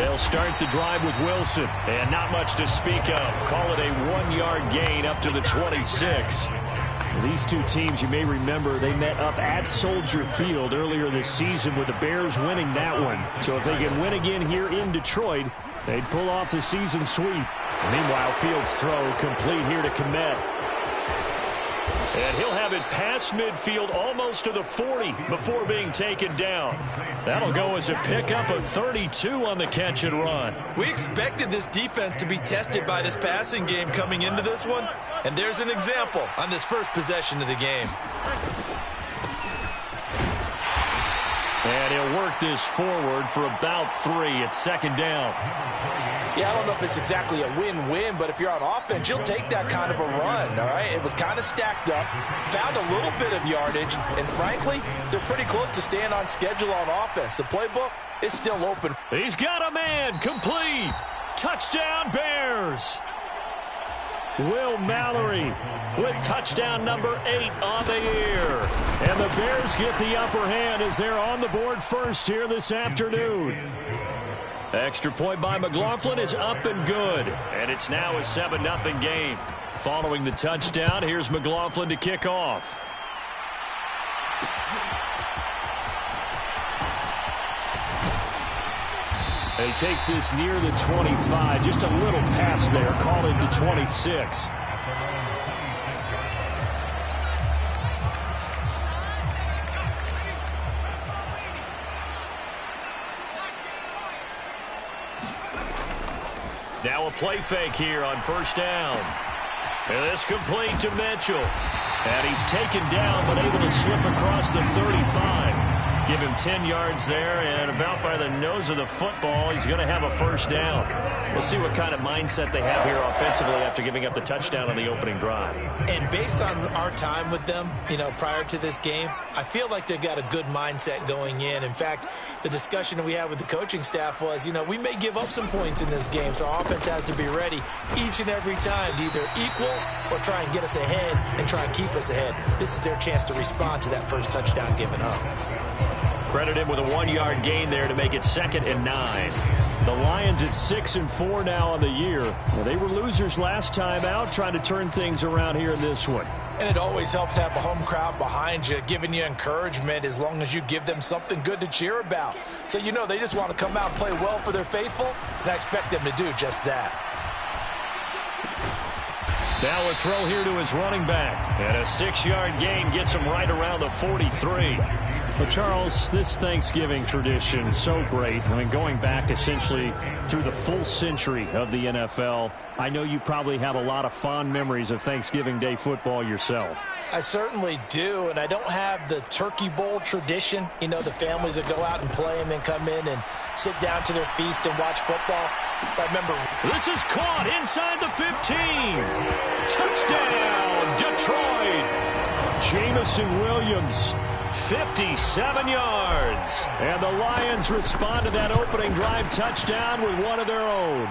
They'll start the drive with Wilson, and not much to speak of. Call it a 1-yard gain up to the 26. These two teams, you may remember, they met up at Soldier Field earlier this season with the Bears winning that one. So if they can win again here in Detroit, they'd pull off the season sweep. Meanwhile, Fields' throw complete here to Kmet. And he'll have it past midfield almost to the 40 before being taken down. That'll go as a pickup of 32 on the catch and run. We expected this defense to be tested by this passing game coming into this one. And there's an example on this first possession of the game. And he'll work this forward for about 3 at second down. Yeah, I don't know if it's exactly a win-win, but if you're on offense, you'll take that kind of a run, all right? It was kind of stacked up, found a little bit of yardage, and frankly, they're pretty close to staying on schedule on offense. The playbook is still open. He's got a man, complete. Touchdown, Bears. Will Mallory with touchdown number 8 on the year. And the Bears get the upper hand as they're on the board first here this afternoon. Extra point by McLaughlin is up and good. And it's now a 7-0 game. Following the touchdown, here's McLaughlin to kick off. And he takes this near the 25. Just a little pass there. Call it the 26. Now a play fake here on first down. And this complete to Mitchell. And he's taken down but able to slip across the 35. Give him 10 yards there, and about by the nose of the football, he's going to have a first down. We'll see what kind of mindset they have here offensively after giving up the touchdown on the opening drive. And based on our time with them, prior to this game, I feel like they've got a good mindset going in. In fact, the discussion that we had with the coaching staff was, we may give up some points in this game, so our offense has to be ready each and every time to either equal or try and get us ahead and try and keep us ahead. This is their chance to respond to that first touchdown given up. Credit him with a 1-yard gain there to make it 2nd and 9. The Lions at 6-4 now on the year. Well, they were losers last time out, trying to turn things around here in this one. And it always helps to have a home crowd behind you, giving you encouragement as long as you give them something good to cheer about. So they just want to come out and play well for their faithful, and I expect them to do just that. Now a throw here to his running back. And a 6-yard gain gets him right around the 43. Well, Charles, this Thanksgiving tradition, so great. I mean, going back essentially through the full century of the NFL, I know you probably have a lot of fond memories of Thanksgiving Day football yourself. I certainly do, and I don't have the Turkey Bowl tradition. The families that go out and play and then come in and sit down to their feast and watch football. I remember. This is caught inside the 15. Touchdown, Detroit. Jamison Williams. 57 yards. And the Lions respond to that opening drive touchdown with one of their own.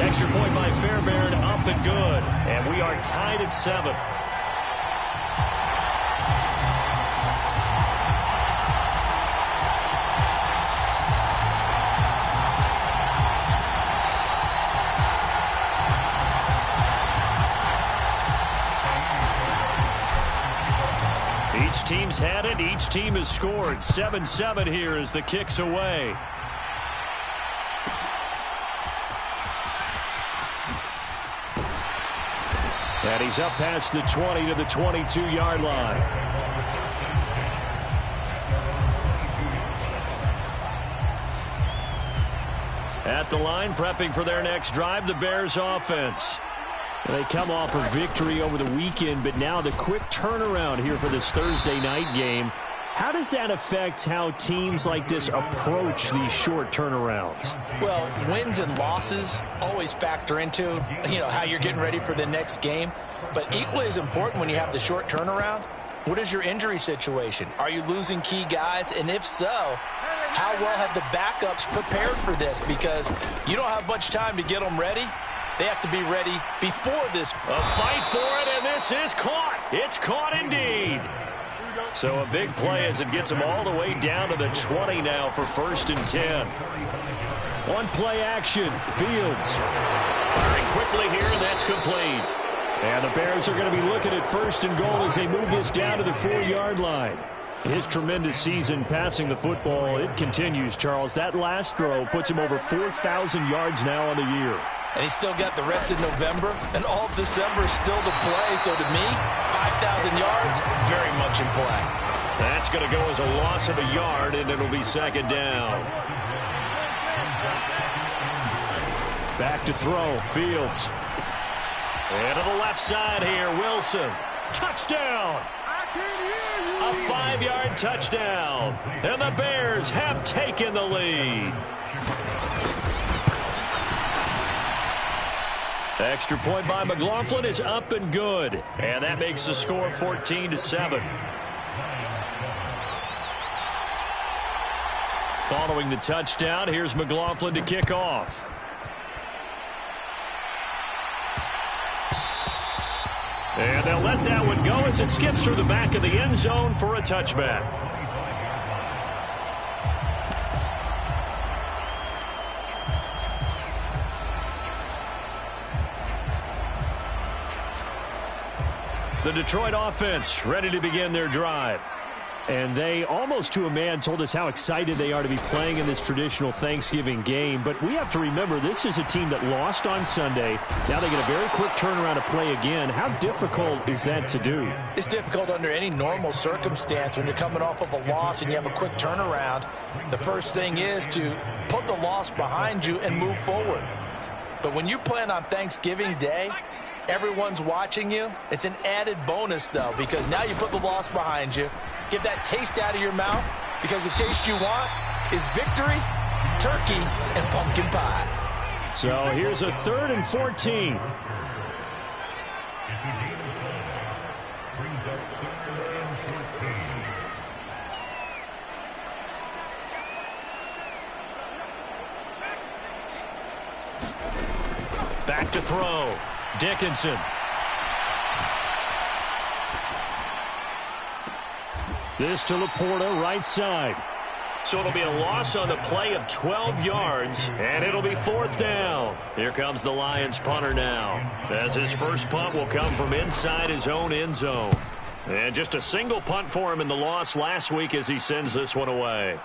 Extra point by Fairbairn, up and good. And we are tied at 7. Each team's had it. Each team has scored. 7-7 here as the kick's away. And he's up past the 20 to the 22-yard line. At the line, prepping for their next drive, the Bears offense. They come off a victory over the weekend, but now the quick turnaround here for this Thursday night game. How does that affect how teams like this approach these short turnarounds? Well, wins and losses always factor into, how you're getting ready for the next game. But equally as important when you have the short turnaround, what is your injury situation? Are you losing key guys? And if so, how well have the backups prepared for this? Because you don't have much time to get them ready. They have to be ready before this. A fight for it, and this is caught. It's caught indeed. So a big play as it gets them all the way down to the 20 now for 1st and 10. One play action. Fields. Firing quickly here, and that's complete. And the Bears are going to be looking at 1st and goal as they move this down to the 4-yard line. His tremendous season passing the football, it continues, Charles. That last throw puts him over 4,000 yards now on the year. And he's still got the rest of November and all of December still to play. So to me, 5,000 yards, very much in play. That's going to go as a loss of a yard, and it'll be 2nd down. Back to throw. Fields. And to the left side here, Wilson. Touchdown! A 5-yard touchdown. And the Bears have taken the lead. Extra point by McLaughlin is up and good. And that makes the score 14-7. Following the touchdown, here's McLaughlin to kick off. And they'll let that one go as it skips through the back of the end zone for a touchback. The Detroit offense ready to begin their drive. And they, almost to a man, told us how excited they are to be playing in this traditional Thanksgiving game. But we have to remember, this is a team that lost on Sunday. Now they get a very quick turnaround to play again. How difficult is that to do? It's difficult under any normal circumstance when you're coming off of a loss and you have a quick turnaround. The first thing is to put the loss behind you and move forward. But when you plan on Thanksgiving Day, everyone's watching you. It's an added bonus, though, because now you put the loss behind you. Get that taste out of your mouth, because the taste you want is victory, turkey, and pumpkin pie. So here's a 3rd and 14. Back to throw. Dickinson. This to Laporta, right side. So it'll be a loss on the play of 12 yards, and it'll be 4th down. Here comes the Lions punter now, as his first punt will come from inside his own end zone. And just a single punt for him in the loss last week as he sends this one away.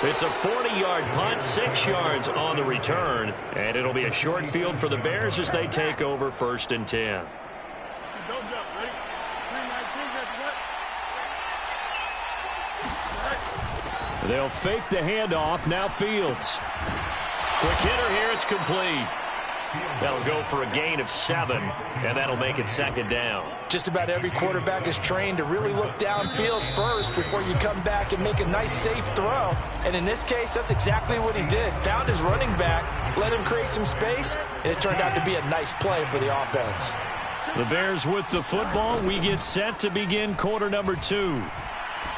It's a 40-yard punt, 6 yards on the return, and it'll be a short field for the Bears as they take over 1st and 10. They'll fake the handoff. Now Fields. Quick hitter here. It's complete. That'll go for a gain of 7, and that'll make it 2nd down. Just about every quarterback is trained to really look downfield first before you come back and make a nice, safe throw. And in this case, that's exactly what he did. Found his running back, let him create some space, and it turned out to be a nice play for the offense. The Bears with the football. We get set to begin quarter number 2.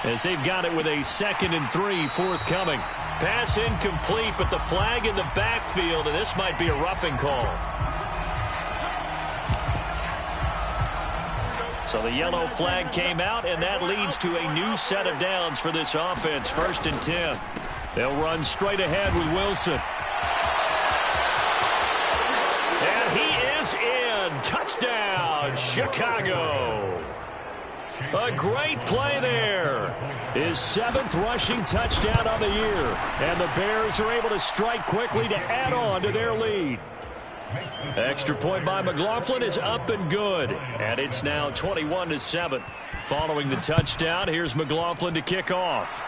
As they've got it with a 2nd and 3 forthcoming. Pass incomplete, but the flag in the backfield, and this might be a roughing call. So the yellow flag came out, and that leads to a new set of downs for this offense. 1st and 10. They'll run straight ahead with Wilson. And he is in. Touchdown, Chicago. A great play there. His 7th rushing touchdown on the year. And the Bears are able to strike quickly to add on to their lead. Extra point by McLaughlin is up and good. And it's now 21-7. Following the touchdown, here's McLaughlin to kick off.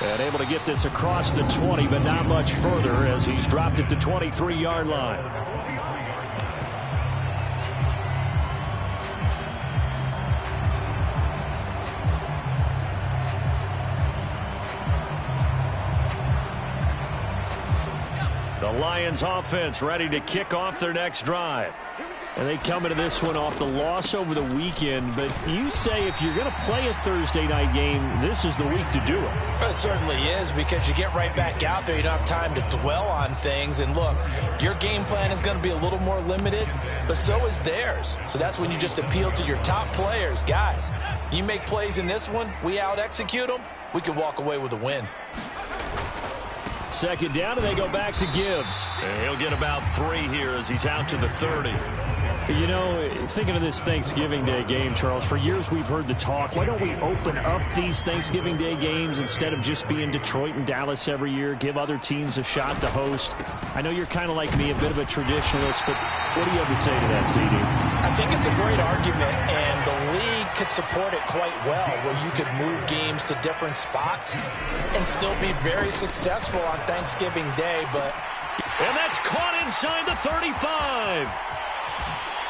And able to get this across the 20, but not much further as he's dropped it to 23-yard line. The Lions offense ready to kick off their next drive. And they come into this one off the loss over the weekend. But you say if you're going to play a Thursday night game, this is the week to do it. It certainly is, because you get right back out there. You don't have time to dwell on things. And look, your game plan is going to be a little more limited, but so is theirs. So that's when you just appeal to your top players. Guys, you make plays in this one, we out-execute them, we can walk away with a win. Second down, and they go back to Gibbs. And he'll get about 3 here as he's out to the 30. You know, thinking of this Thanksgiving Day game, Charles, for years we've heard the talk, why don't we open up these Thanksgiving Day games instead of just being Detroit and Dallas every year, give other teams a shot to host? I know you're kind of like me, a bit of a traditionalist, but what do you have to say to that, CD? I think it's a great argument, and the league could support it quite well, where you could move games to different spots and still be very successful on Thanksgiving Day. And that's caught inside the 35.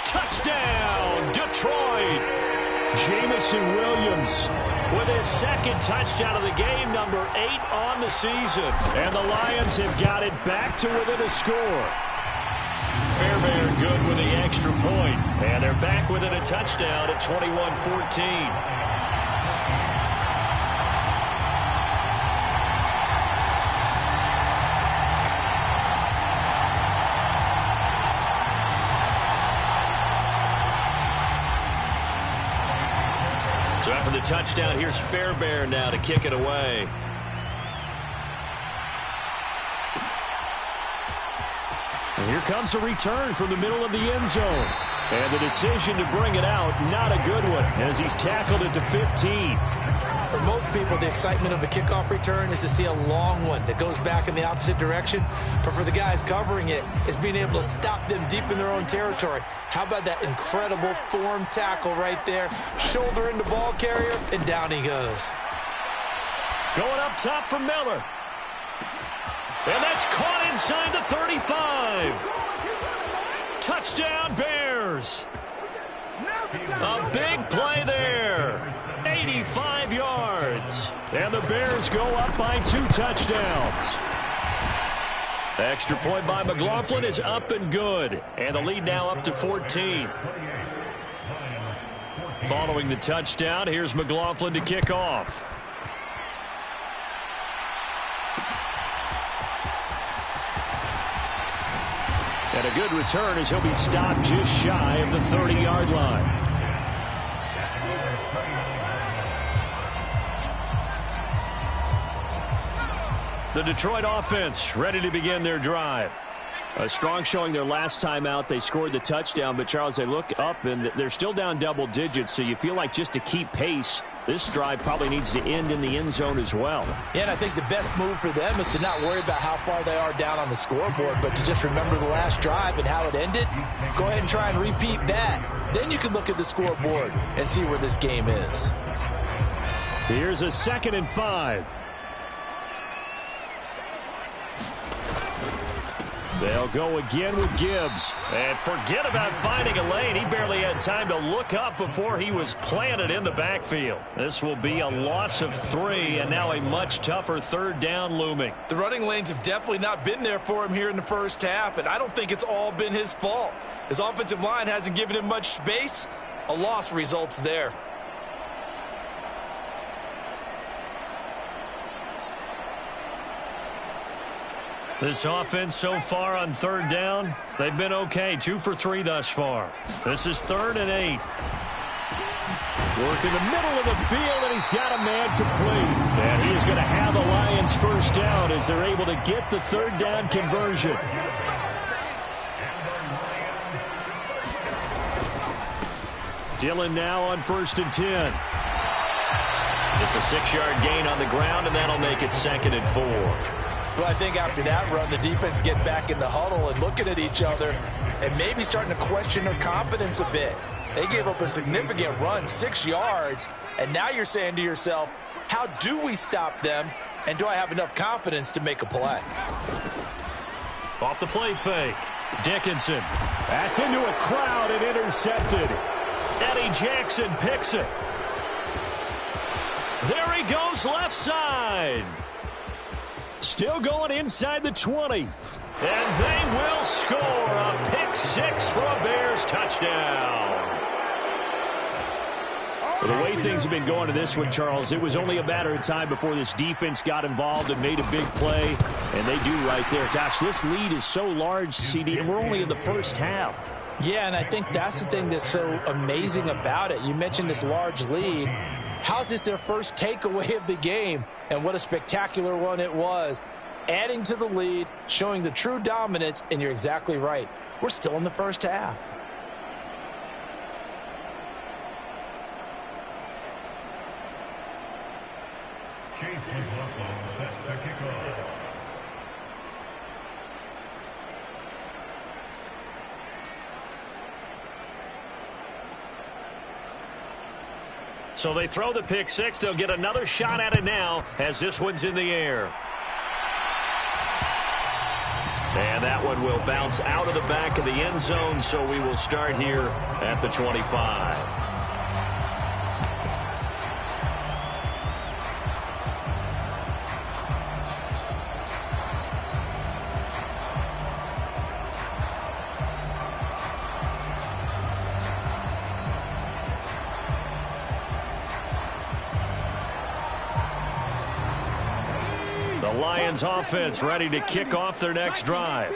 Touchdown, Detroit. Jamison Williams with his second touchdown of the game, number 8 on the season. And the Lions have got it back to within a score. Fairbairn good with the extra point. And they're back within a touchdown at 21-14. So after the touchdown, here's Fairbairn now to kick it away. And here comes a return from the middle of the end zone. And the decision to bring it out, not a good one, as he's tackled it to 15. For most people, the excitement of a kickoff return is to see a long one that goes back in the opposite direction. But for the guys covering it, it's being able to stop them deep in their own territory. How about that incredible form tackle right there? Shoulder in the ball carrier, and down he goes. Going up top for Miller. And that's caught inside the 35. Touchdown, Bears. A big play there. 85 yards. And the Bears go up by 2 touchdowns. Extra point by McLaughlin is up and good. And the lead now up to 14. Following the touchdown, here's McLaughlin to kick off. And a good return as he'll be stopped just shy of the 30-yard line. The Detroit offense ready to begin their drive. A strong showing their last time out. They scored the touchdown, but, Charles, they look up, and they're still down double digits, so you feel like just to keep pace, this drive probably needs to end in the end zone as well. Yeah, and I think the best move for them is to not worry about how far they are down on the scoreboard, but to just remember the last drive and how it ended. Go ahead and try and repeat that. Then you can look at the scoreboard and see where this game is. Here's a 2nd and 5. They'll go again with Gibbs. And forget about finding a lane. He barely had time to look up before he was planted in the backfield. This will be a loss of 3, and now a much tougher 3rd down looming. The running lanes have definitely not been there for him here in the first half, and I don't think it's all been his fault. His offensive line hasn't given him much space. A loss results there. This offense so far on 3rd down, they've been okay. 2 for 3 thus far. This is 3rd and 8. Work in the middle of the field, and he's got a man complete. And he is going to have the Lions first down as they're able to get the 3rd down conversion. Dillon now on 1st and 10. It's a 6-yard gain on the ground, and that'll make it 2nd and 4. Well, I think after that run, the defense get back in the huddle and looking at each other and maybe starting to question their confidence a bit. They gave up a significant run, 6 yards, and now you're saying to yourself, how do we stop them, and do I have enough confidence to make a play? Off the play fake, Dickinson. That's into a crowd and intercepted. Eddie Jackson picks it. There he goes left side. Still going inside the 20. And they will score a pick six for a Bears touchdown. Well, the way things have been going to this one, Charles, it was only a matter of time before this defense got involved and made a big play, and they do right there. Gosh, this lead is so large, CD, and we're only in the first half. Yeah, and I think that's the thing that's so amazing about it. You mentioned this large lead. How's this their first takeaway of the game? And what a spectacular one it was. Adding to the lead, showing the true dominance, and you're exactly right. We're still in the first half. So they throw the pick six. They'll get another shot at it now as this one's in the air. And that one will bounce out of the back of the end zone, so we will start here at the 25. Lions offense ready to kick off their next drive.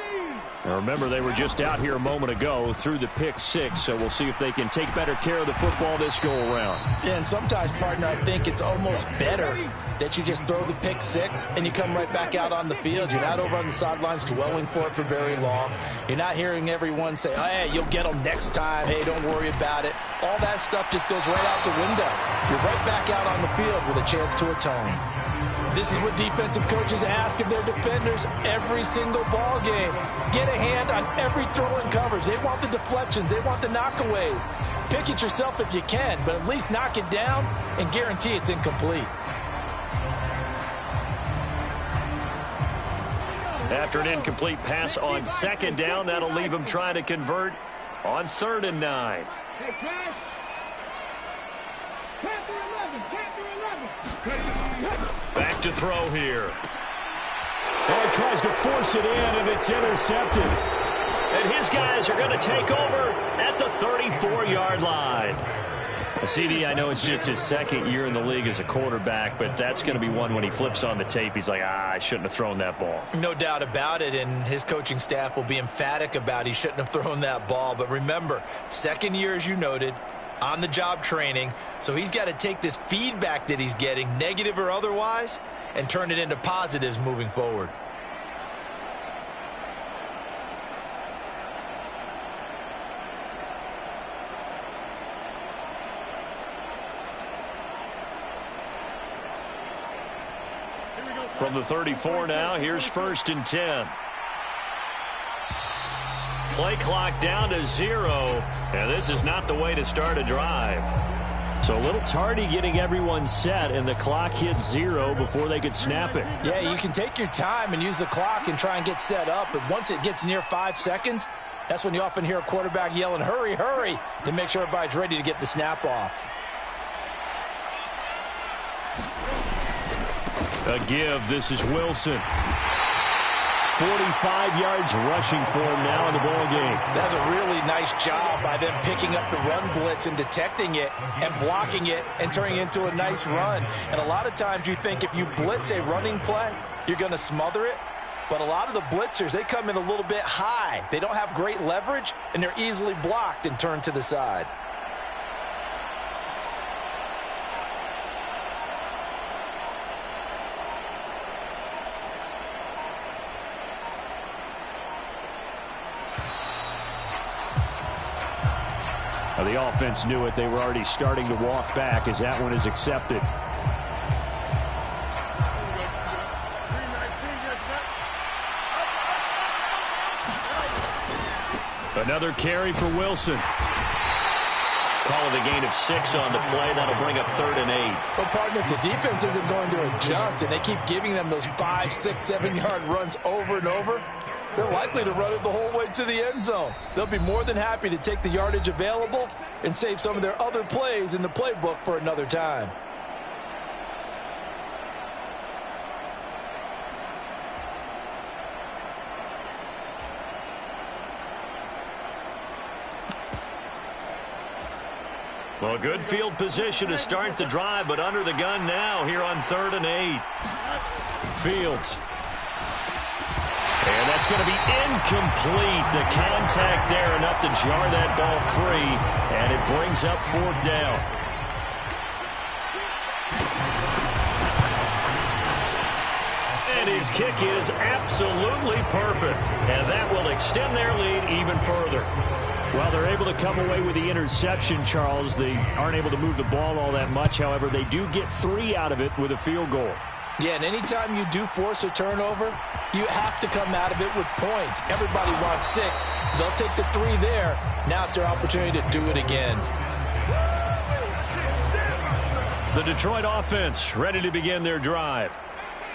Now remember, they were just out here a moment ago through the pick six, so we'll see if they can take better care of the football this go-around. Yeah, and sometimes, partner, I think it's almost better that you just throw the pick six and you come right back out on the field. You're not over on the sidelines dwelling for it for very long. You're not hearing everyone say, oh, hey, you'll get them next time. Hey, don't worry about it. All that stuff just goes right out the window. You're right back out on the field with a chance to atone. This is what defensive coaches ask of their defenders every single ball game. Get a hand on every throw and coverage. They want the deflections. They want the knockaways. Pick it yourself if you can, but at least knock it down and guarantee it's incomplete. After an incomplete pass on second down, that'll leave him trying to convert on 3rd and 9. Back to throw here. And tries to force it in, and it's intercepted. And his guys are going to take over at the 34-yard line. CD, I know it's just his second year in the league as a quarterback, but that's going to be one when he flips on the tape. He's like, I shouldn't have thrown that ball. No doubt about it, and his coaching staff will be emphatic about he shouldn't have thrown that ball. But remember, second year, as you noted, on-the-job training, so he's got to take this feedback that he's getting, negative or otherwise, and turn it into positives moving forward. From the 34 now, here's 1st and 10. Play clock down to 0, and this is not the way to start a drive. So a little tardy getting everyone set, and the clock hits 0 before they could snap it. Yeah, you can take your time and use the clock and try and get set up, but once it gets near 5 seconds, that's when you often hear a quarterback yelling, hurry, hurry, to make sure everybody's ready to get the snap off. A give. This is Wilson. 45 yards rushing for him now in the ball game. That's a really nice job by them picking up the run blitz and detecting it and blocking it and turning it into a nice run. And a lot of times you think if you blitz a running play, you're going to smother it. But a lot of the blitzers, they come in a little bit high. They don't have great leverage, and they're easily blocked and turned to the side. The offense knew it. They were already starting to walk back as that one is accepted. Another carry for Wilson. Call it a gain of 6 on the play. That'll bring up 3rd and 8. Well, partner, if the defense isn't going to adjust and they keep giving them those 5, 6, 7-yard runs over and over, they're likely to run it the whole way to the end zone. They'll be more than happy to take the yardage available and save some of their other plays in the playbook for another time. Well, good field position to start the drive, but under the gun now here on 3rd and 8. Fields. And that's going to be incomplete. The contact there enough to jar that ball free, and it brings up 4th down. And his kick is absolutely perfect, and that will extend their lead even further. Well, they're able to come away with the interception, Charles. They aren't able to move the ball all that much. However, they do get 3 out of it with a field goal. Yeah, and anytime you do force a turnover, you have to come out of it with points. Everybody wants 6. They'll take the 3 there. Now it's their opportunity to do it again. The Detroit offense ready to begin their drive.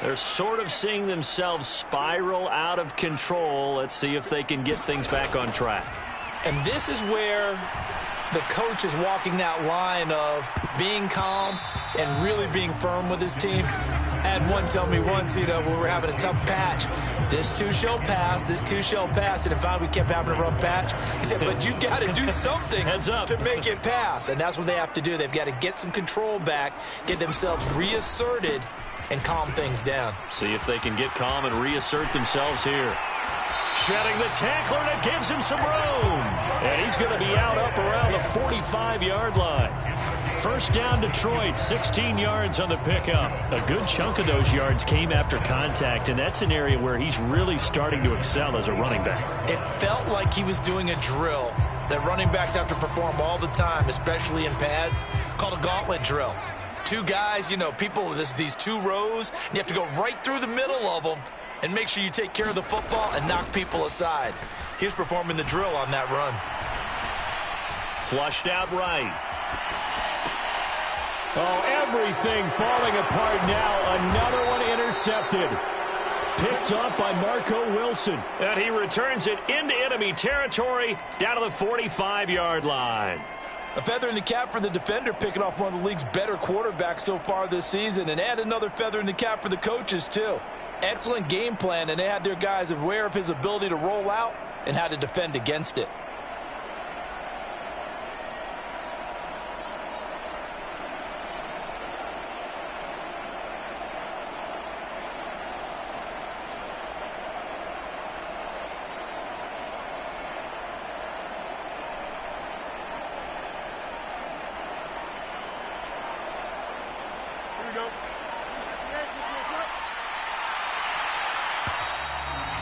They're sort of seeing themselves spiral out of control. Let's see if they can get things back on track. And this is where the coach is walking that line of being calm and really being firm with his team. I had one tell me once, when we were having a tough patch, this too shall pass, this too shall pass. And finally we kept having a rough patch. He said, but you got to do something to make it pass. And that's what they have to do. They've got to get some control back, get themselves reasserted, and calm things down. See if they can get calm and reassert themselves here. Shedding the tackler, and it gives him some room. And he's going to be out up around the 45-yard line. 1st down, Detroit, 16 yards on the pickup. A good chunk of those yards came after contact, and that's an area where he's really starting to excel as a running back. It felt like he was doing a drill that running backs have to perform all the time, especially in pads, called a gauntlet drill. 2 guys, people, these 2 rows, and you have to go right through the middle of them and make sure you take care of the football and knock people aside. He's performing the drill on that run. Flushed out right. Oh, everything falling apart now. Another one intercepted. Picked up by Marco Wilson. And he returns it into enemy territory down to the 45-yard line. A feather in the cap for the defender, picking off one of the league's better quarterbacks so far this season. And add another feather in the cap for the coaches, too. Excellent game plan, and they had their guys aware of his ability to roll out and how to defend against it.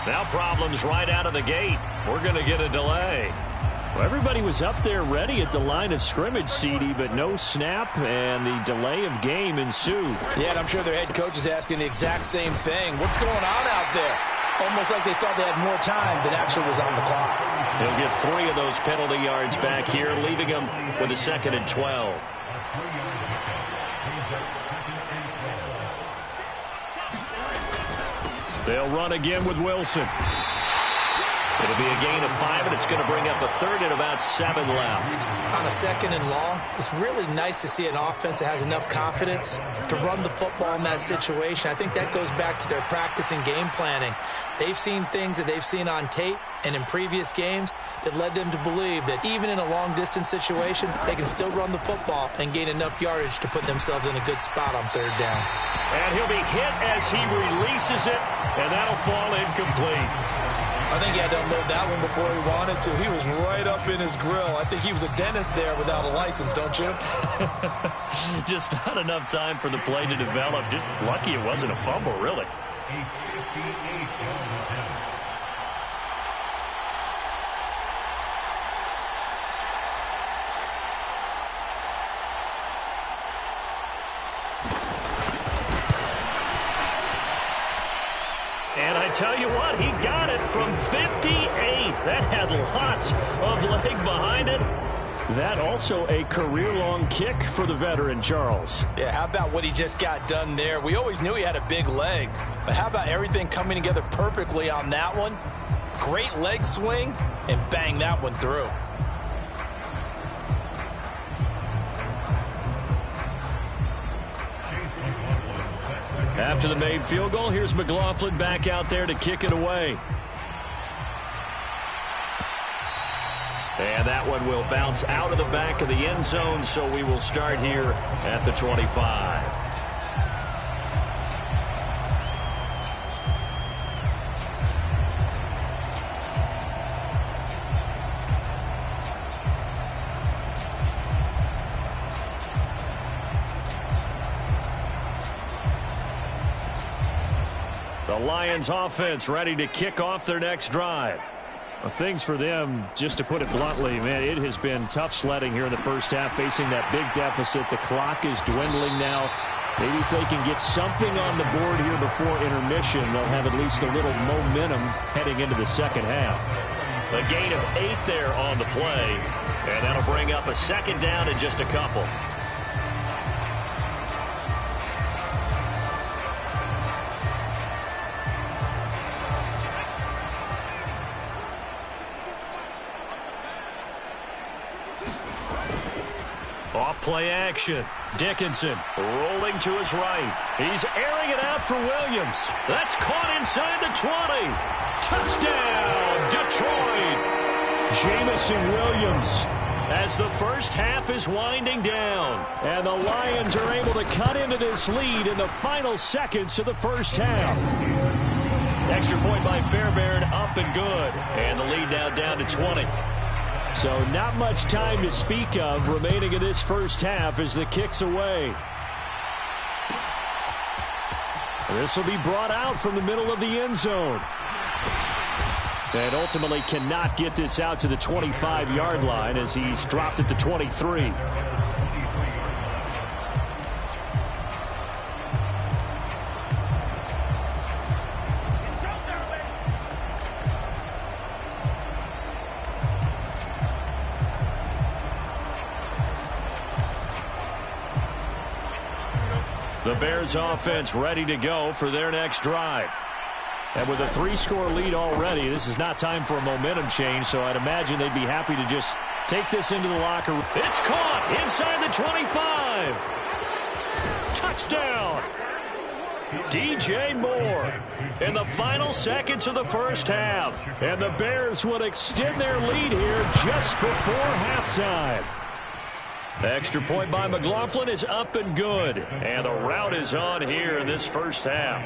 Now problems right out of the gate. We're going to get a delay. Well, everybody was up there ready at the line of scrimmage, CD, but no snap, and the delay of game ensued. Yeah, and I'm sure their head coach is asking the exact same thing. What's going on out there? Almost like they thought they had more time than actually was on the clock. He'll get 3 of those penalty yards back here, leaving him with a 2nd and 12. They'll run again with Wilson. It'll be a gain of 5, and it's going to bring up a 3rd and about 7 left. On a 2nd and long, it's really nice to see an offense that has enough confidence to run the football in that situation. I think that goes back to their practice and game planning. They've seen things that they've seen on tape and in previous games that led them to believe that even in a long-distance situation, they can still run the football and gain enough yardage to put themselves in a good spot on 3rd down. And he'll be hit as he releases it, and that'll fall incomplete. I think he had to unload that one before he wanted to. He was right up in his grill. I think he was a dentist there without a license, don't you? Just not enough time for the play to develop. Just lucky it wasn't a fumble, really. And I tell you what, he got it from 58. That had lots of leg behind it. That also a career-long kick for the veteran, Charles. Yeah, how about what he just got done there? We always knew he had a big leg, but how about everything coming together perfectly on that one? Great leg swing, and bang that one through. After the made field goal, here's McLaughlin back out there to kick it away. And that one will bounce out of the back of the end zone, so we will start here at the 25. The Lions offense ready to kick off their next drive. Well, things for them, just to put it bluntly, man, it has been tough sledding here in the first half, facing that big deficit. The clock is dwindling now. Maybe if they can get something on the board here before intermission, they'll have at least a little momentum heading into the second half. A gain of 8 there on the play, and that'll bring up a second down in just a couple. Off-play action. Dickinson rolling to his right. He's airing it out for Williams. That's caught inside the 20. Touchdown, Detroit. Jamison Williams. As the first half is winding down. And the Lions are able to cut into this lead in the final seconds of the first half. Extra point by Fairbairn, up and good. And the lead now down to 20. So not much time to speak of remaining in this first half as the kick's away. This will be brought out from the middle of the end zone. And ultimately cannot get this out to the 25-yard line as he's dropped at the 23. The Bears offense ready to go for their next drive. And with a 3-score lead already, this is not time for a momentum change, so I'd imagine they'd be happy to just take this into the locker room. It's caught inside the 25. Touchdown. DJ Moore in the final seconds of the first half. And the Bears would extend their lead here just before halftime. Extra point by McLaughlin is up and good. And the route is on here in this first half.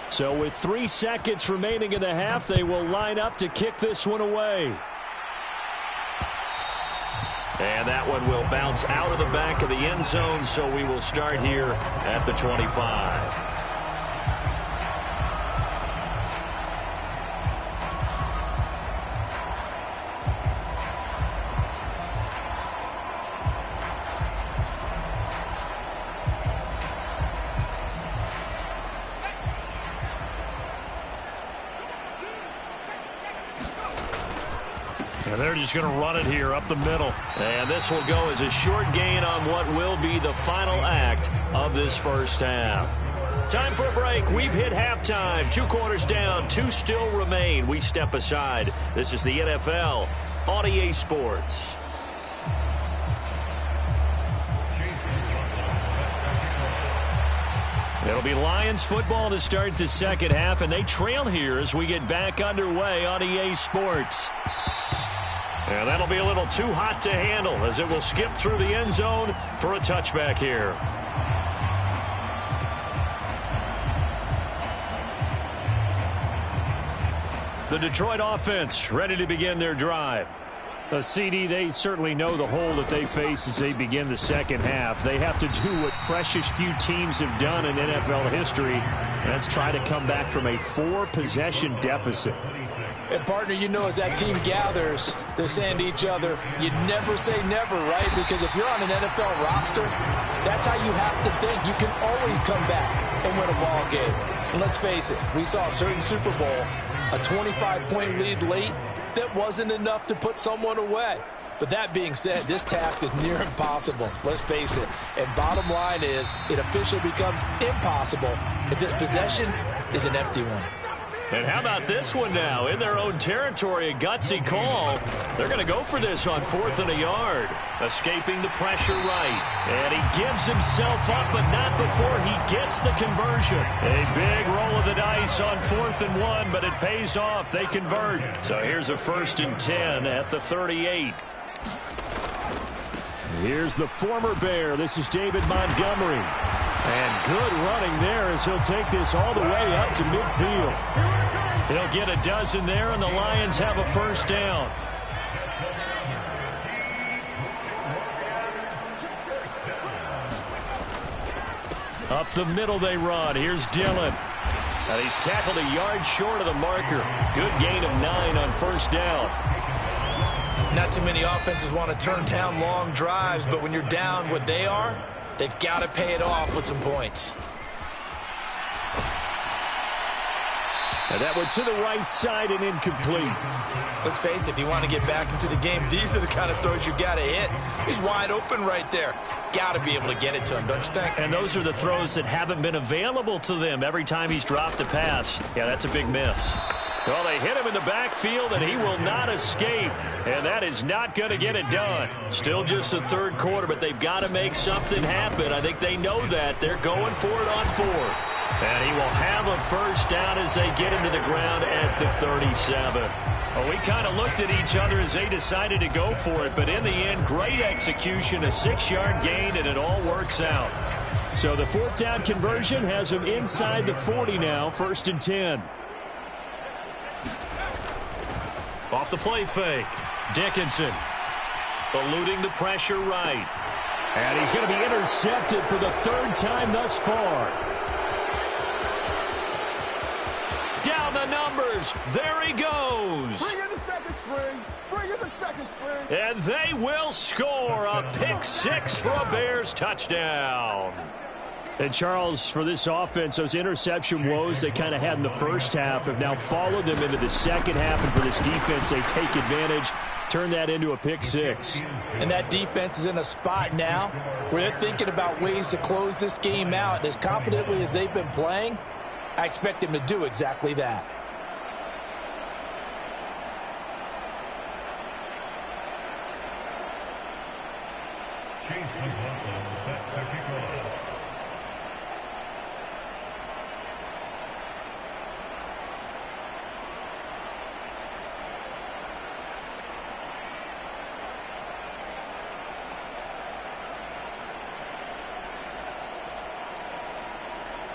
So with 3 seconds remaining in the half, they will line up to kick this one away. And that one will bounce out of the back of the end zone, so we will start here at the 25. And they're just going to run it here up the middle. And this will go as a short gain on what will be the final act of this first half. Time for a break. We've hit halftime. 2 quarters down. 2 still remain. We step aside. This is the NFL on EA Sports. It'll be Lions football to start the second half, and they trail here as we get back underway on EA Sports. And that'll be a little too hot to handle as it will skip through the end zone for a touchback here. The Detroit offense ready to begin their drive. The CD, they certainly know the hole that they face as they begin the second half. They have to do what precious few teams have done in NFL history. And that's try to come back from a 4-possession deficit. And, partner, you know, as that team gathers, they're saying to each other, you never say never, right? Because if you're on an NFL roster, that's how you have to think. You can always come back and win a ball game. And let's face it, we saw a certain Super Bowl, a 25-point lead late, that wasn't enough to put someone away. But that being said, this task is near impossible. Let's face it. And bottom line is, it officially becomes impossible if this possession is an empty one. And how about this one now? In their own territory, a gutsy call. They're going to go for this on 4th and a yard. Escaping the pressure right. And he gives himself up, but not before he gets the conversion. A big roll of the dice on 4th and 1, but it pays off. They convert. So here's a 1st and 10 at the 38. Here's the former Bear. This is David Montgomery. And good running there as he'll take this all the way up to midfield. He'll get a dozen there, and the Lions have a 1st down. Up the middle they run. Here's Dillon. And he's tackled a yard short of the marker. Good gain of 9 on 1st down. Not too many offenses want to turn down long drives, but when you're down what they are, they've got to pay it off with some points. And that one to the right side and incomplete. Let's face it, if you want to get back into the game, these are the kind of throws you got to hit. He's wide open right there. Got to be able to get it to him, don't you think? And those are the throws that haven't been available to them every time he's dropped a pass. Yeah, that's a big miss. Well, they hit him in the backfield, and he will not escape. And that is not going to get it done. Still just the 3rd quarter, but they've got to make something happen. I think they know that. They're going for it on 4th. And he will have a 1st down as they get into the ground at the 37. Well, we kind of looked at each other as they decided to go for it. But in the end, great execution, a 6-yard gain, and it all works out. So the 4th down conversion has him inside the 40 now, 1st and 10. Off the play fake. Dickinson eluding the pressure right. And he's going to be intercepted for the 3rd time thus far. Down the numbers. There he goes. Bring in the second string. Bring in the second string. And they will score a pick 6 for a Bears touchdown. And, Charles, for this offense, those interception woes they kind of had in the 1st half have now followed them into the 2nd half. And for this defense, they take advantage, turn that into a pick 6. And that defense is in a spot now where they're thinking about ways to close this game out. As confidently as they've been playing, I expect them to do exactly that.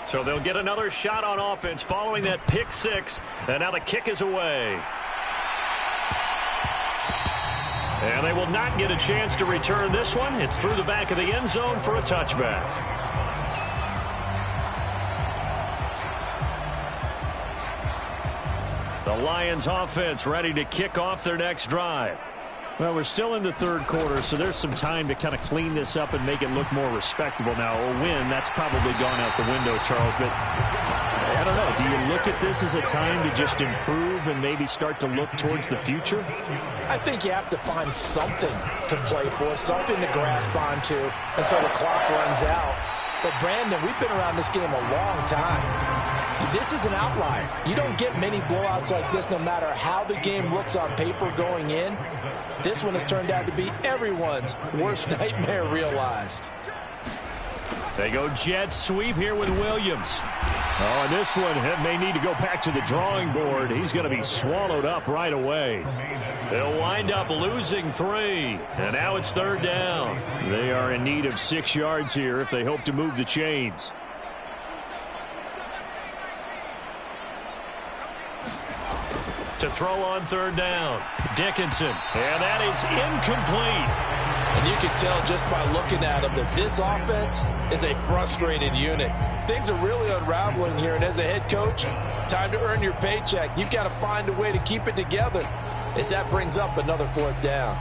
So they'll get another shot on offense following that pick 6. And now the kick is away. And they will not get a chance to return this one. It's through the back of the end zone for a touchback. The Lions offense ready to kick off their next drive. Well, we're still in the 3rd quarter, so there's some time to kind of clean this up and make it look more respectable. Now, a win, that's probably gone out the window, Charles, but I don't know. Do you look at this as a time to just improve and maybe start to look towards the future? I think you have to find something to play for, something to grasp onto until the clock runs out. But, Brandon, we've been around this game a long time. This is an outlier. You don't get many blowouts like this no matter how the game looks on paper going in. This one has turned out to be everyone's worst nightmare realized. They go jet sweep here with Williams. Oh, and this one may need to go back to the drawing board. He's going to be swallowed up right away. They'll wind up losing 3. And now it's 3rd down. They are in need of 6 yards here if they hope to move the chains. To throw on 3rd down. Dickinson. And that is incomplete. And you can tell just by looking at them that this offense is a frustrated unit. Things are really unraveling here, and as a head coach, time to earn your paycheck. You've got to find a way to keep it together as that brings up another 4th down.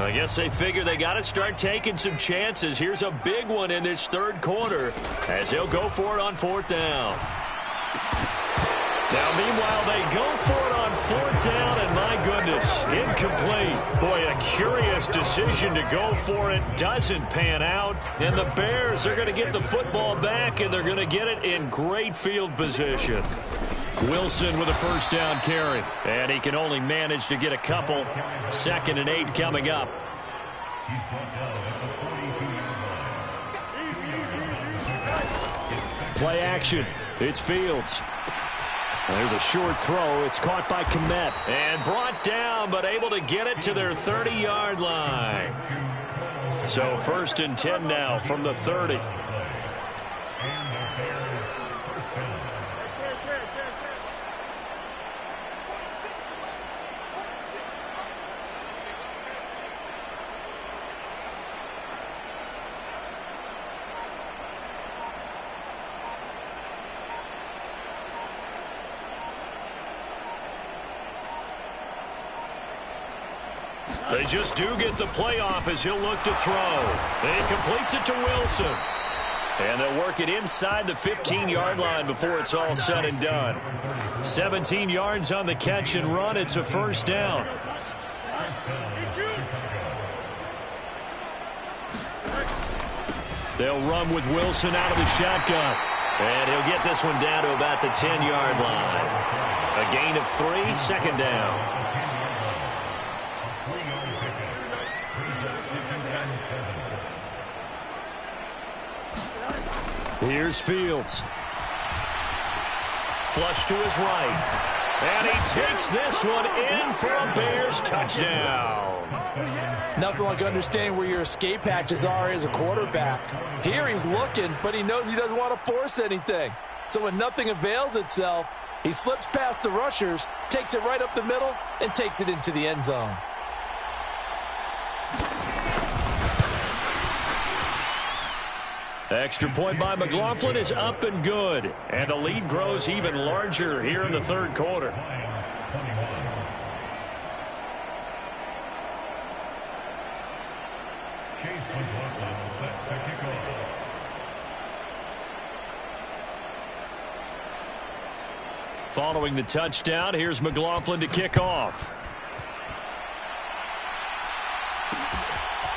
I guess they figure they got to start taking some chances. Here's a big one in this third quarter as he'll go for it on fourth down. Now, meanwhile, they go for it on fourth down, and my goodness, incomplete. Boy, a curious decision to go for it. Doesn't pan out, and the Bears are going to get the football back, and they're going to get it in great field position. Wilson with a first down carry, and he can only manage to get a couple. 2nd and 8 coming up. Play action. It's Fields. There's a short throw. It's caught by Kmet. And brought down, but able to get it to their 30-yard line. So 1st and 10 now from the 30. They just do get the playoff as he'll look to throw. He completes it to Wilson. And they'll work it inside the 15-yard line before it's all said and done. 17 yards on the catch and run. It's a first down. They'll run with Wilson out of the shotgun. And he'll get this one down to about the 10-yard line. A gain of 3, 2nd down. Here's Fields. Flush to his right. And he takes this one in for a Bears touchdown. Nothing like understanding where your escape hatches are as a quarterback. Here he's looking, but he knows he doesn't want to force anything. So when nothing avails itself, he slips past the rushers, takes it right up the middle, and takes it into the end zone. Extra point by McLaughlin is up and good. And the lead grows even larger here in the third quarter. Following the touchdown, here's McLaughlin to kick off.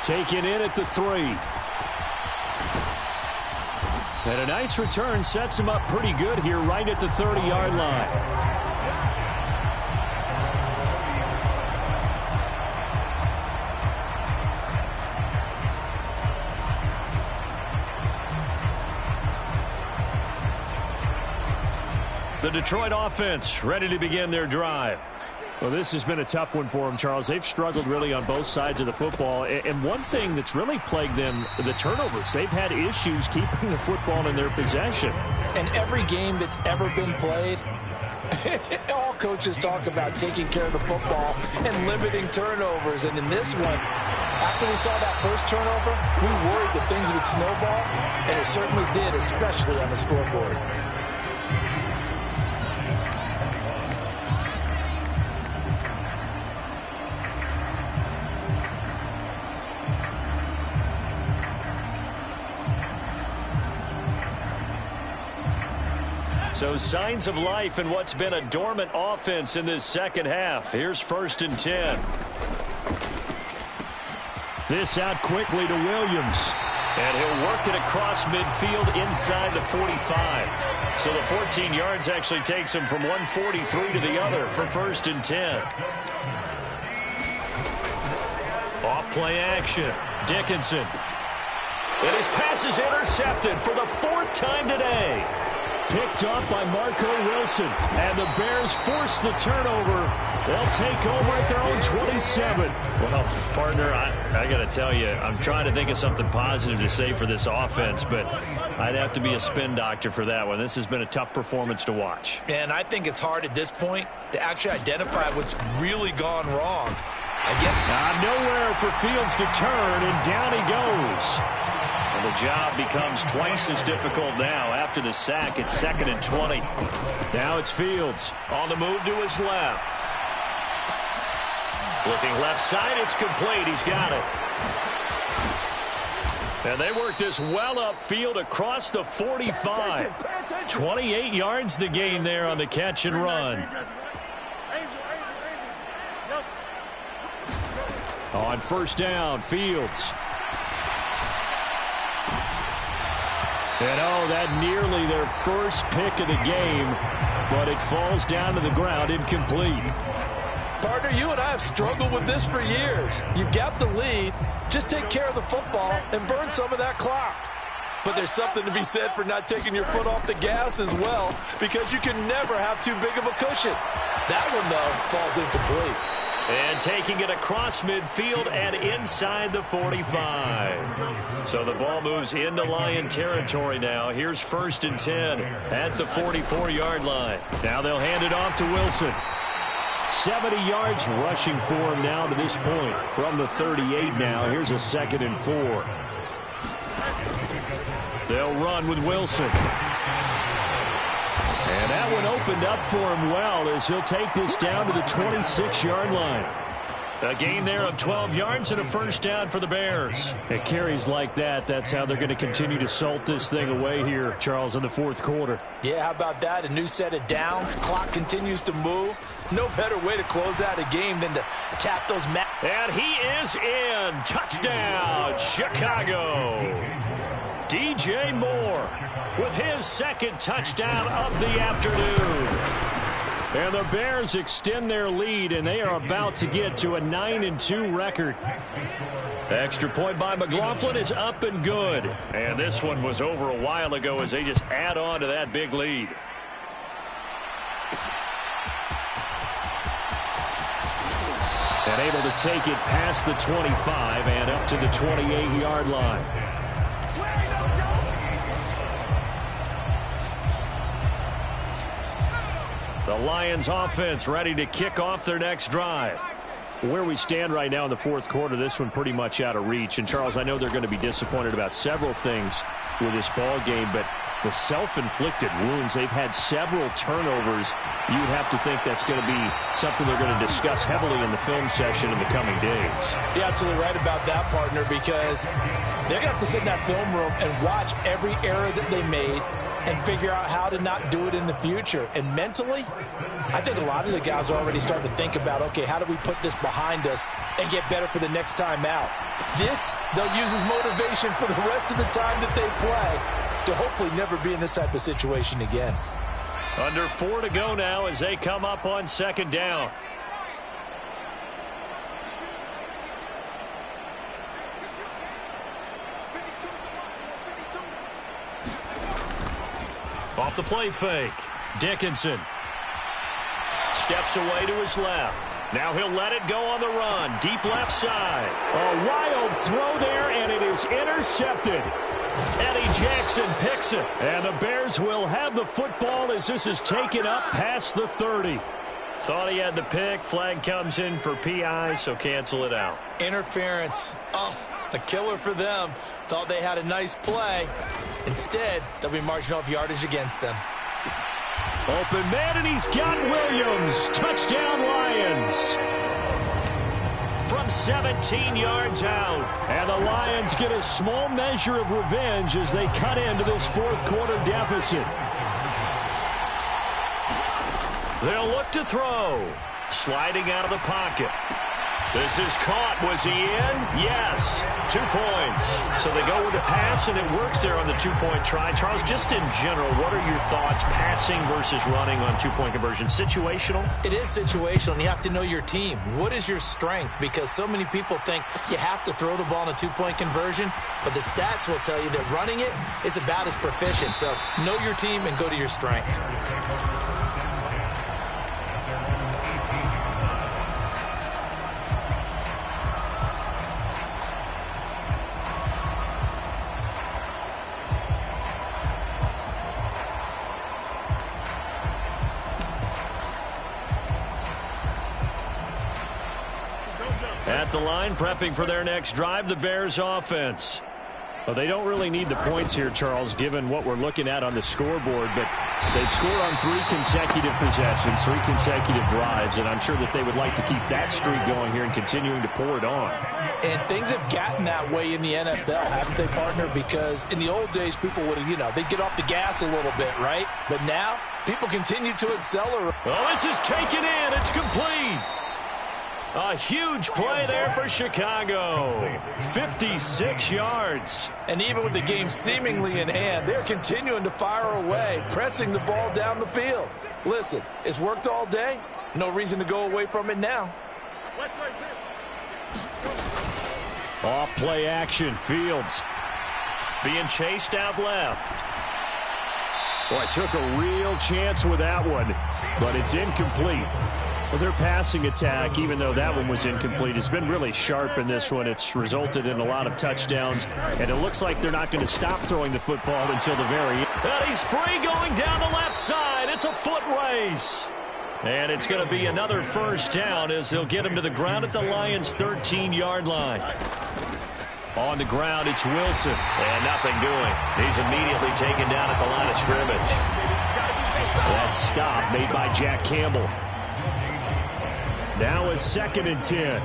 Taken in at the 3. And a nice return sets him up pretty good here right at the 30-yard line. The Detroit offense ready to begin their drive. Well, this has been a tough one for them, Charles. They've struggled really on both sides of the football. And one thing that's really plagued them, the turnovers. They've had issues keeping the football in their possession. And every game that's ever been played, all coaches talk about taking care of the football and limiting turnovers. And in this one, after we saw that first turnover, we worried that things would snowball, and it certainly did, especially on the scoreboard. So signs of life in what's been a dormant offense in this second half. Here's 1st and 10. This out quickly to Williams. And he'll work it across midfield inside the 45. So the 14 yards actually takes him from 143 to the other for 1st and 10. Off play action. Dickinson. And his pass is intercepted for the 4th time today. Picked off by Marco Wilson. And the Bears force the turnover. They'll take over at their own 27. Well, partner, I got to tell you, I'm trying to think of something positive to say for this offense, but I'd have to be a spin doctor for that one. This has been a tough performance to watch. And I think it's hard at this point to actually identify what's really gone wrong. Nowhere for Fields to turn, and down he goes. And the job becomes twice as difficult now. After the sack, it's 2nd and 20. Now it's Fields. On the move to his left. Looking left side, it's complete. He's got it. And they work this well upfield across the 45. 28 yards the gain there on the catch and run. On first down, Fields. And oh, that nearly their first pick of the game, but it falls down to the ground incomplete. Partner, you and I have struggled with this for years. You've got the lead. Just take care of the football and burn some of that clock. But there's something to be said for not taking your foot off the gas as well, because you can never have too big of a cushion. That one, though, falls incomplete. And taking it across midfield and inside the 45. So the ball moves into Lion territory now. Here's 1st and 10 at the 44-yard line. Now they'll hand it off to Wilson. 70 yards rushing for him now to this point. From the 38 now, here's a 2nd and 4. They'll run with Wilson. And that one opened up for him well as he'll take this down to the 26-yard line. A gain there of 12 yards and a first down for the Bears. It carries like that. That's how they're going to continue to salt this thing away here, Charles, in the 4th quarter. Yeah, how about that? A new set of downs. Clock continues to move. No better way to close out a game than to tap those. And he is in. Touchdown, Chicago. DJ Moore with his 2nd touchdown of the afternoon. And the Bears extend their lead, and they are about to get to a 9-2 record. Extra point by McLaughlin is up and good. And this one was over a while ago as they just add on to that big lead. And able to take it past the 25 and up to the 28-yard line. The Lions offense ready to kick off their next drive. Where we stand right now in the 4th quarter, this one pretty much out of reach. And, Charles, I know they're going to be disappointed about several things with this ball game, but the self-inflicted wounds, they've had several turnovers. You'd have to think that's going to be something they're going to discuss heavily in the film session in the coming days. You're absolutely right about that, partner, because they're going to have to sit in that film room and watch every error that they made and figure out how to not do it in the future. And mentally, I think a lot of the guys are already starting to think about, okay, how do we put this behind us and get better for the next time out? This, they'll use as motivation for the rest of the time that they play to hopefully never be in this type of situation again. Under 4 to go now as they come up on 2nd down. Off the play fake. Dickinson steps away to his left. Now he'll let it go on the run. Deep left side. A wild throw there, and it is intercepted. Eddie Jackson picks it. And the Bears will have the football as this is taken up past the 30. Thought he had the pick. Flag comes in for PI, so cancel it out. Interference. Oh, a killer for them. Thought they had a nice play. Instead, they'll be marching off yardage against them. Open man, and he's got Williams. Touchdown, Lions. From 17 yards out. And the Lions get a small measure of revenge as they cut into this 4th quarter deficit. They'll look to throw. Sliding out of the pocket. This is caught. Was he in? Yes. 2 points. So they go with the pass, and it works there on the 2-point try. Charles, just in general, what are your thoughts passing versus running on 2-point conversion? Situational? It is situational, and you have to know your team. What is your strength? Because so many people think you have to throw the ball in a 2-point conversion, but the stats will tell you that running it is about as proficient. So know your team and go to your strength. At the line, prepping for their next drive, the Bears offense. Well, they don't really need the points here, Charles, given what we're looking at on the scoreboard, but they've scored on 3 consecutive possessions, 3 consecutive drives, and I'm sure that they would like to keep that streak going here and continuing to pour it on. And things have gotten that way in the NFL, haven't they, partner? Because in the old days, people would have, they'd get off the gas a little bit, right? But now, people continue to accelerate. Well, this is taken in. It's complete. A huge play there for Chicago. 56 yards. And even with the game seemingly in hand, they're continuing to fire away, pressing the ball down the field. Listen, it's worked all day. No reason to go away from it now. Off play action. Fields being chased out left. Boy, took a real chance with that one, but it's incomplete. Well, their passing attack, even though that one was incomplete, has been really sharp in this one. It's resulted in a lot of touchdowns, and it looks like they're not going to stop throwing the football until the very end. And he's free going down the left side. It's a foot race. And it's going to be another first down as they'll get him to the ground at the Lions' 13-yard line. On the ground, it's Wilson. And nothing doing. He's immediately taken down at the line of scrimmage. That stop made by Jack Campbell. Now a 2nd and 10.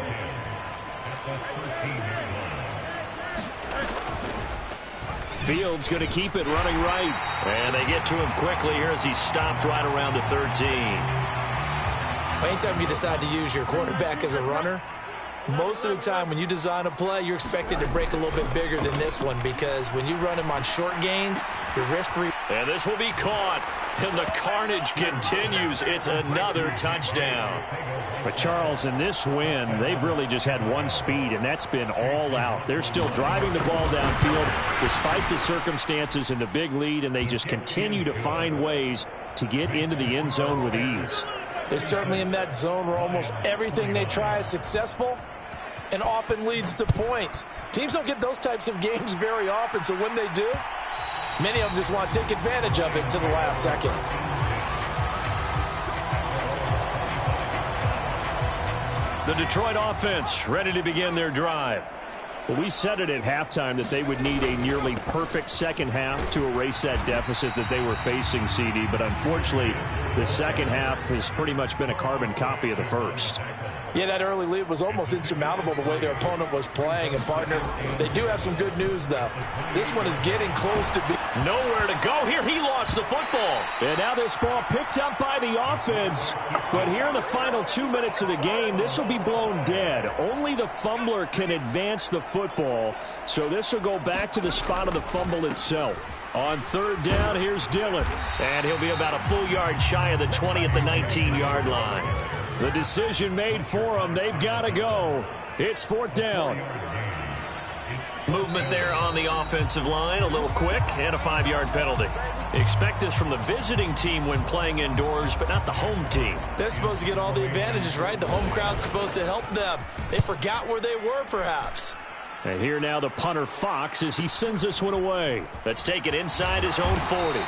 Fields going to keep it running right. And they get to him quickly here as he stopped right around the 13. Anytime you decide to use your quarterback as a runner, most of the time when you design a play, you're expected to break a little bit bigger than this one because when you run him on short gains, your risk... And this will be caught, and the carnage continues. It's another touchdown. But, Charles, in this win, they've really just had one speed, and that's been all out. They're still driving the ball downfield despite the circumstances and the big lead, and they just continue to find ways to get into the end zone with ease. They're certainly in that zone where almost everything they try is successful and often leads to points. Teams don't get those types of games very often, so when they do, many of them just want to take advantage of it to the last second. The Detroit offense ready to begin their drive. Well, we said it at halftime that they would need a nearly perfect second half to erase that deficit that they were facing, CD, but unfortunately, the second half has pretty much been a carbon copy of the first. Yeah, that early lead was almost insurmountable the way their opponent was playing. And, partner, they do have some good news, though. This one is getting close to being... Nowhere to go here. He lost the football. And now this ball picked up by the offense. But here in the final 2 minutes of the game, this will be blown dead. Only the fumbler can advance the football. So this will go back to the spot of the fumble itself. On 3rd down, here's Dillon. And he'll be about a full yard shy of the 20 at the 19-yard line. The decision made for them. They've got to go. It's 4th down. Movement there on the offensive line. A little quick and a 5-yard penalty. Expect this from the visiting team when playing indoors, but not the home team. They're supposed to get all the advantages, right? The home crowd's supposed to help them. They forgot where they were, perhaps. And here now the punter, Fox, as he sends this one away. Let's take it inside his own 40.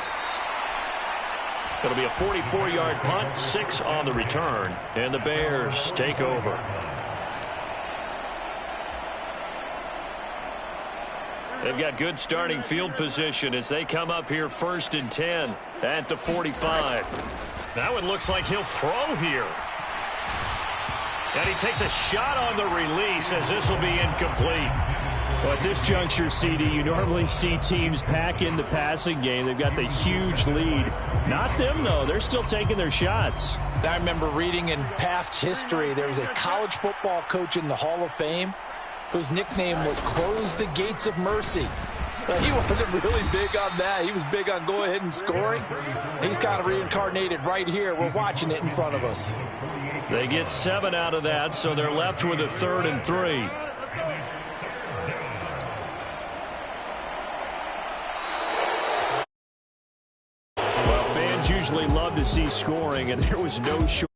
It'll be a 44-yard punt, 6 on the return, and the Bears take over. They've got good starting field position as they come up here 1st and 10 at the 45. That one looks like he'll throw here. And he takes a shot on the release as this will be incomplete. Well, at this juncture, CD, you normally see teams pack in the passing game. They've got the huge lead. Not them, though. They're still taking their shots. I remember reading in past history, there was a college football coach in the Hall of Fame whose nickname was Close the Gates of Mercy. He wasn't really big on that. He was big on go ahead and scoring. He's kind of reincarnated right here. We're watching it in front of us. They get 7 out of that, so they're left with a 3rd and 3. Well, fans usually love to see scoring, and there was no short.